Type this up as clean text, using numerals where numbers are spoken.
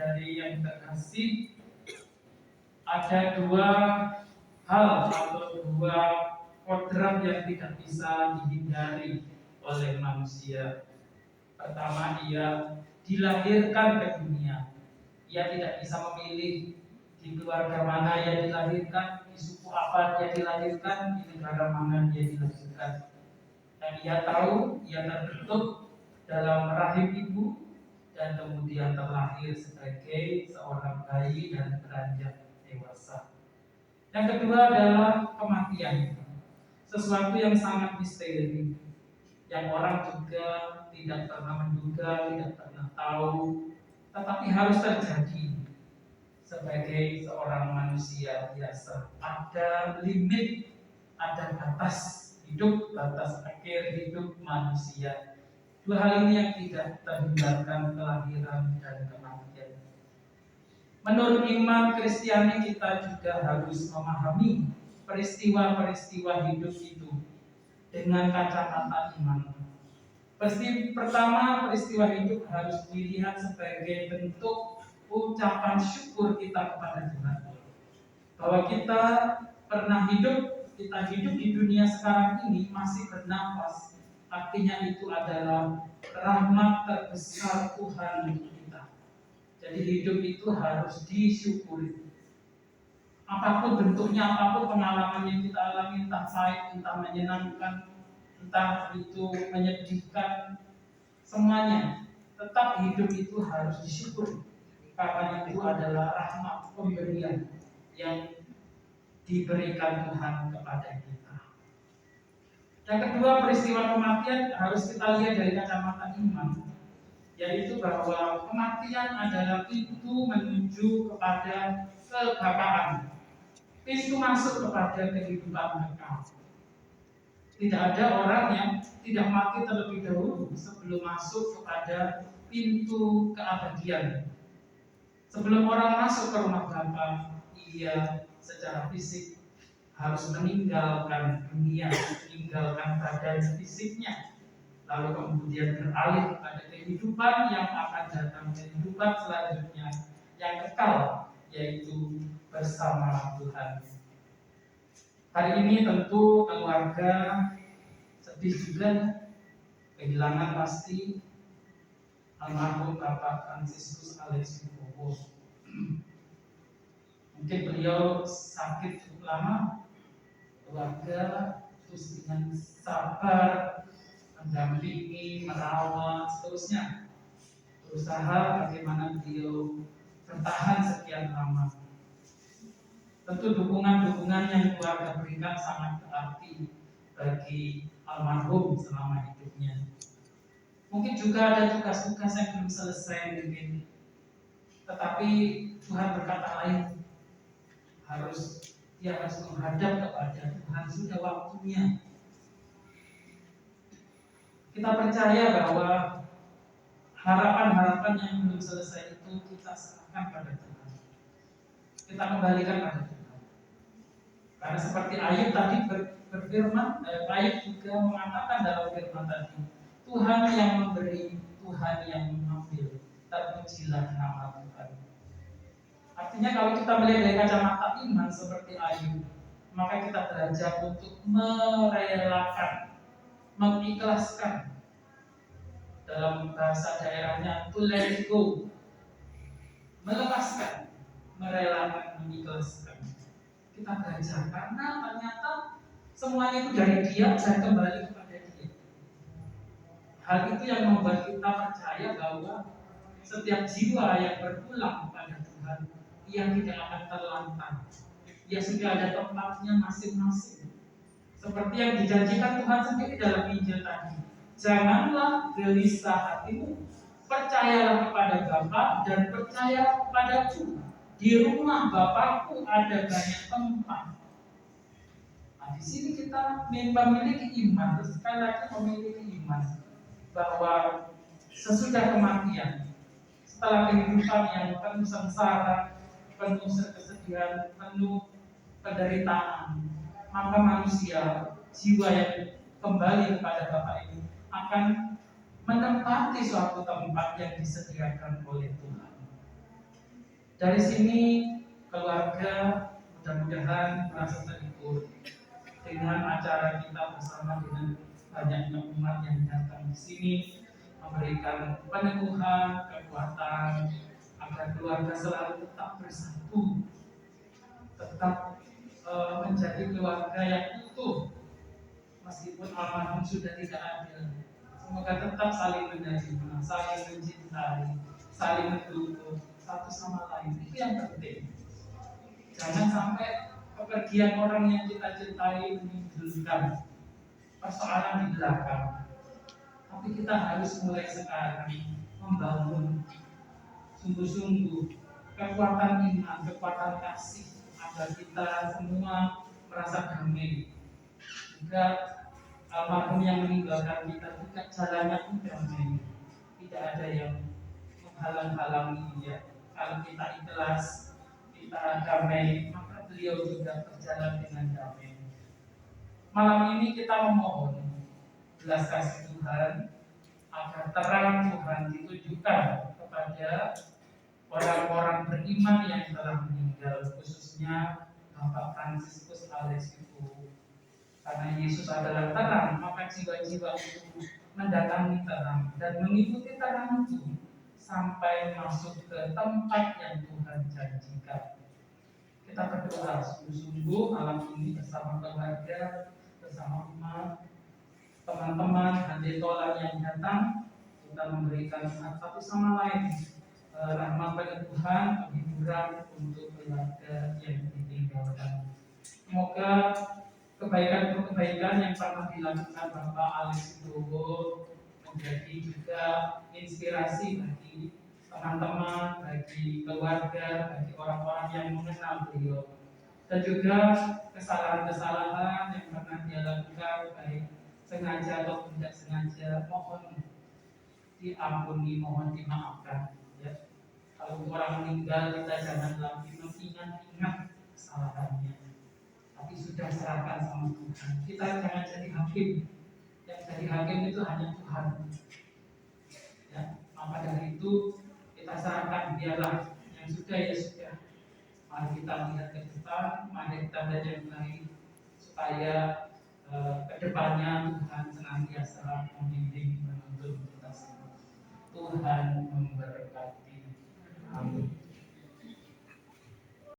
saudari yang terkasih, ada dua hal atau dua kodrat yang tidak bisa dihindari oleh manusia. Pertama, ia dilahirkan ke dunia. Ia tidak bisa memilih di keluarga mana ia dilahirkan, di suku apa dia dilahirkan, di negara mana dia dilahirkan. Dan ia tahu ia terbentuk dalam rahim ibu dan kemudian terlahir sebagai seorang bayi dan beranjak dewasa. Yang kedua adalah kematian, sesuatu yang sangat misteri, yang orang juga tidak pernah menduga, tidak pernah tahu, tetapi harus terjadi sebagai seorang manusia biasa. Ada limit, ada batas hidup, batas akhir hidup manusia. Dua hal ini yang tidak terhindarkan, kelahiran dan kematian. Menurut iman Kristiani, kita juga harus memahami peristiwa-peristiwa hidup itu dengan kacamata iman. Peristiwa hidup harus dilihat sebagai bentuk ucapan syukur kita kepada Tuhan, bahwa kita pernah hidup, kita hidup di dunia sekarang ini masih bernafas. Artinya itu adalah rahmat terbesar Tuhan untuk kita. Jadi hidup itu harus disyukuri. Apapun bentuknya, apapun pengalaman yang kita alami, entah pahit, entah menyenangkan, entah itu menyedihkan, semuanya tetap hidup itu harus disyukuri. Karena itu adalah rahmat pemberian yang diberikan Tuhan kepada kita. Yang kedua, peristiwa kematian harus kita lihat dari kacamata iman, yaitu bahwa kematian adalah pintu menuju kepada kebapaan, pintu masuk kepada kehidupan kekal. Tidak ada orang yang tidak mati terlebih dahulu sebelum masuk kepada pintu keabadian. Sebelum orang masuk ke rumah Bapa, ia secara fisik harus meninggalkan dunia, meninggalkan badan fisiknya, lalu kemudian beralih kepada kehidupan yang akan datang, kehidupan selanjutnya yang kekal, yaitu bersama Tuhan. Hari ini tentu keluarga sedih juga, kehilangan pasti almarhum Bapak Fransiskus Alex Wibowo. Mungkin beliau sakit cukup lama, keluarga terus dengan sabar mendampingi, merawat, seterusnya berusaha bagaimana beliau bertahan sekian lama. Tentu dukungan-dukungan yang keluarga berikan sangat berarti bagi almarhum selama hidupnya. Mungkin juga ada tugas-tugas yang belum selesai mungkin, tetapi Tuhan berkata lain, dia harus menghadap kepada Tuhan, sudah waktunya. Kita percaya bahwa harapan-harapan yang belum selesai itu kita serahkan pada Tuhan, kita kembalikan pada Tuhan. Karena seperti Ayub tadi berfirman, Ayub juga mengatakan dalam firman tadi, Tuhan yang memberi, Tuhan yang mengambil, terpujilah nama Tuhan. Artinya kalau kita melihat dari kacamata iman seperti Ayub, maka kita belajar untuk merelakan, mengikhlaskan. Dalam bahasa daerahnya, to let it go, melepaskan, merelakan, mengikhlaskan. Kita belajar karena ternyata semuanya itu dari Dia dan kembali kepada Dia. Hal itu yang membuat kita percaya bahwa setiap jiwa yang berpulang kepada Tuhan, ia tidak akan terlantar. Ia sudah ada tempatnya masing-masing. Seperti yang dijanjikan Tuhan sendiri dalam Injil tadi. Janganlah gelisah hatimu, percayalah kepada Bapa dan percaya kepadaku. Di rumah Bapakku ada banyak tempat. Nah, di sini kita memiliki iman, sekali lagi memiliki iman bahwa sesudah kematian, setelah kehidupan yang penuh sengsara, penuh kesedihan, penuh penderitaan, maka manusia, jiwa yang kembali kepada Bapa ini akan menempati suatu tempat yang disediakan oleh Tuhan. Dari sini keluarga mudah-mudahan merasa terhibur dengan acara kita bersama dengan banyaknya umat yang datang di sini, memberikan peneguhan, kekuatan agar keluarga selalu tetap bersatu, tetap menjadi keluarga yang utuh meskipun almarhum sudah tidak ada. Semoga tetap saling menerima, saling mencintai, saling mendukung satu sama lain. Itu yang penting. Jangan sampai kepergian orang yang kita cintai menimbulkan persoalan di belakang. Tapi kita harus mulai sekarang membangun sungguh-sungguh kekuatan iman, kekuatan kasih agar kita semua merasa damai. Juga almarhum yang meninggalkan kita juga jalannya pun damai. Tidak ada yang menghalang-halangi dia. Kalau kita ikhlas, kita damai, maka beliau juga berjalan dengan damai. Malam ini kita memohon belas kasih Tuhan agar terang Tuhan ditujukan kepada orang-orang beriman yang telah meninggal, khususnya Bapak Fransiskus Alessius. Karena Yesus adalah terang, maka jiwa-jiwa itu mendatangi terang dan mengikuti terang itu sampai masuk ke tempat yang Tuhan janjikan. Kita berdoa sungguh-sungguh malam ini bersama keluarga, bersama umat, teman-teman, handetolan yang datang, kita memberikan satu sama lain rahmat peneguhan, penghiburan untuk keluarga yang ditinggalkan. Semoga kebaikan-kebaikan yang pernah dilakukan Bapak Alex Wibowo menjadi juga inspirasi bagi teman-teman, bagi keluarga, bagi orang-orang yang mengenal beliau, dan juga kesalahan-kesalahan yang pernah dia lakukan baik sengaja atau tidak sengaja, mohon diampuni, mohon dimaafkan. Ya. Kalau orang meninggal kita jangan lagi mengingat-ingat kesalahannya, tapi sudah serahkan sama Tuhan. Kita jangan jadi hakim. Yang jadi hakim itu hanya Tuhan. Ya, maka dari itu kita serahkan, biarlah yang sudah ya sudah. Mari kita lihat ke depan, mari kita belajar yang baik supaya kedepannya Tuhan senantiasa membimbing menuntun kita semua. Tuhan memberkati. Amin.